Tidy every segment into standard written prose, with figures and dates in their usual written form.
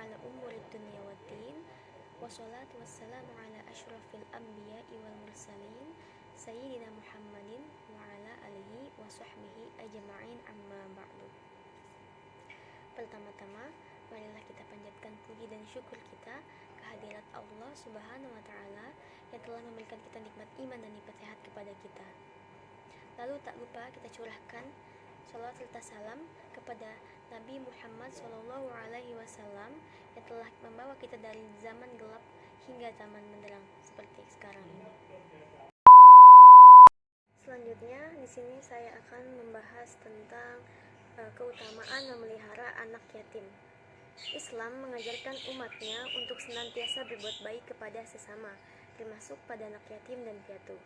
ala umuri dunya waddin. Wassalatu wassalamu ala asyrafil anbiya'i wal mursalin sayyidina Muhammadin wa ala alihi wa sahbihi ajma'in, amma ba'du. Pertama-tama, marilah kita panjatkan puji dan syukur kita kehadirat Allah Subhanahu wa Ta'ala yang telah memberikan kita nikmat iman dan nikmat sehat kepada kita. Lalu tak lupa kita curahkan salawat serta salam kepada Nabi Muhammad SAW yang telah membawa kita dari zaman gelap hingga zaman menderang seperti sekarang ini. Selanjutnya di sini saya akan membahas tentang keutamaan memelihara anak yatim. Islam mengajarkan umatnya untuk senantiasa berbuat baik kepada sesama, termasuk pada anak yatim dan piatu.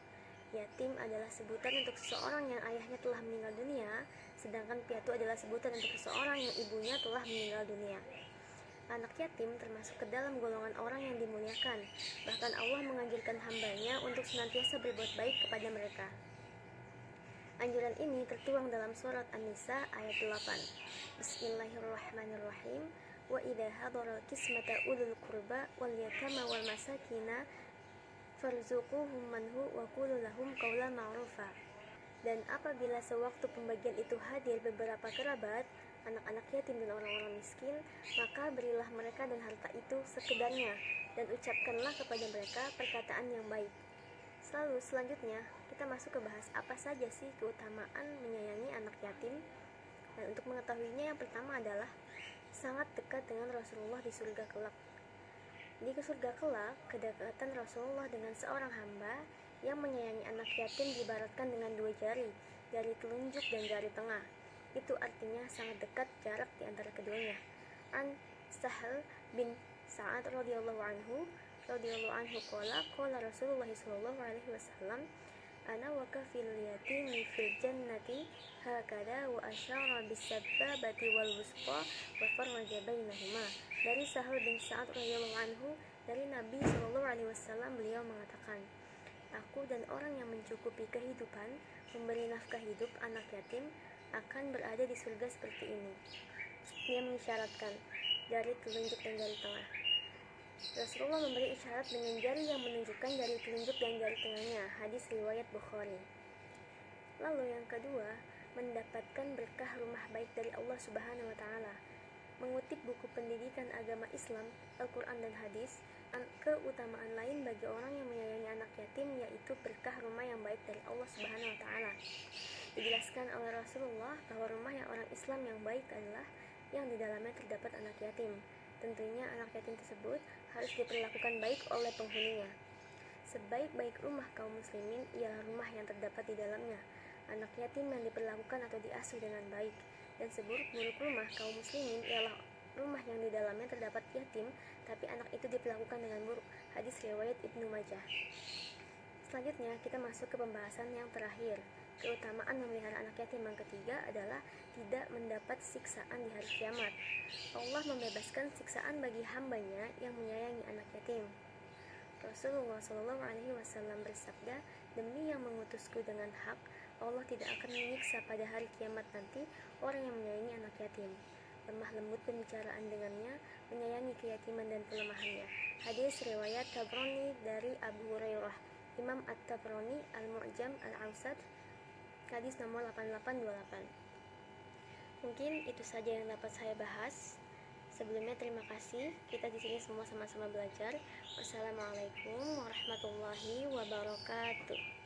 Yatim adalah sebutan untuk seseorang yang ayahnya telah meninggal dunia, sedangkan piatu adalah sebutan untuk seseorang yang ibunya telah meninggal dunia. Anak yatim termasuk ke dalam golongan orang yang dimuliakan. Bahkan Allah menganjurkan hambanya untuk senantiasa berbuat baik kepada mereka. Anjuran ini tertuang dalam surat An-Nisa ayat 8. Bismillahirrahmanirrahim. Wa idza hadara qismata ulul qurba wal yatama wal masakina farzuquhum manhu wa qulu lahum qawlan ma'rufa. Dan apabila sewaktu pembagian itu hadir beberapa kerabat, anak-anak yatim dan orang-orang miskin, maka berilah mereka dan harta itu sekedarnya, dan ucapkanlah kepada mereka perkataan yang baik. Selanjutnya kita masuk ke bahas apa saja sih keutamaan menyayangi anak yatim. Dan untuk mengetahuinya, yang pertama adalah sangat dekat dengan Rasulullah di surga kelak. Di surga kelak, kedekatan Rasulullah dengan seorang hamba yang menyayangi anak yatim diibaratkan dengan dua jari telunjuk dan jari tengah. Itu artinya sangat dekat jarak di antara keduanya. An Sahal bin Sa'ad radhiyallahu anhu qala Rasulullah sallallahu alaihi wasallam, ana wa kafil yatimi fil jannati hakada wa asyara bis sababati wal wusqa wa farraja bainahuma. Dari Sahal bin Sa'ad radhiyallahu anhu, dari Nabi sallallahu alaihi wasallam, beliau mengatakan, aku dan orang yang mencukupi kehidupan, memberi nafkah hidup anak yatim akan berada di surga seperti ini. Dia mengisyaratkan jari telunjuk dan jari tengah. Rasulullah memberi isyarat dengan jari yang menunjukkan jari telunjuk dan jari tengahnya. Hadis riwayat Bukhari. Lalu yang kedua, mendapatkan berkah rumah baik dari Allah Subhanahu wa Ta'ala. Mengutip buku pendidikan agama Islam, Al-Quran dan Hadis, keutamaan lain bagi orang yang menyayangi anak yatim yaitu berkah rumah yang baik dari Allah Subhanahu wa Ta'ala. Dijelaskan oleh Rasulullah bahwa rumah yang orang Islam yang baik adalah yang di dalamnya terdapat anak yatim. Tentunya anak yatim tersebut harus diperlakukan baik oleh penghuninya. Sebaik-baik rumah kaum muslimin ialah rumah yang terdapat di dalamnya anak yatim yang diperlakukan atau diasuh dengan baik. Dan seburuk-buruk rumah kaum muslimin ialah rumah yang di dalamnya terdapat yatim, tapi anak itu diperlakukan dengan buruk. Hadis riwayat Ibnu Majah. Selanjutnya kita masuk ke pembahasan yang terakhir. Keutamaan memelihara anak yatim yang ketiga adalah tidak mendapat siksaan di hari kiamat. Allah membebaskan siksaan bagi hambanya yang menyayangi anak yatim. Rasulullah SAW bersabda, demi yang mengutusku dengan hak, Allah tidak akan menyiksa pada hari kiamat nanti orang yang menyayangi anak yatim. Lemah lembut pembicaraan dengannya, menyayangi keyatiman dan kelemahannya. Hadis riwayat Tabrani dari Abu Hurairah. Imam At-Tabrani Al-Mu'jam Al-Awsat, hadis nomor 8828. Mungkin itu saja yang dapat saya bahas. Sebelumnya terima kasih. Kita di sini semua sama-sama belajar. Wassalamualaikum warahmatullahi wabarakatuh.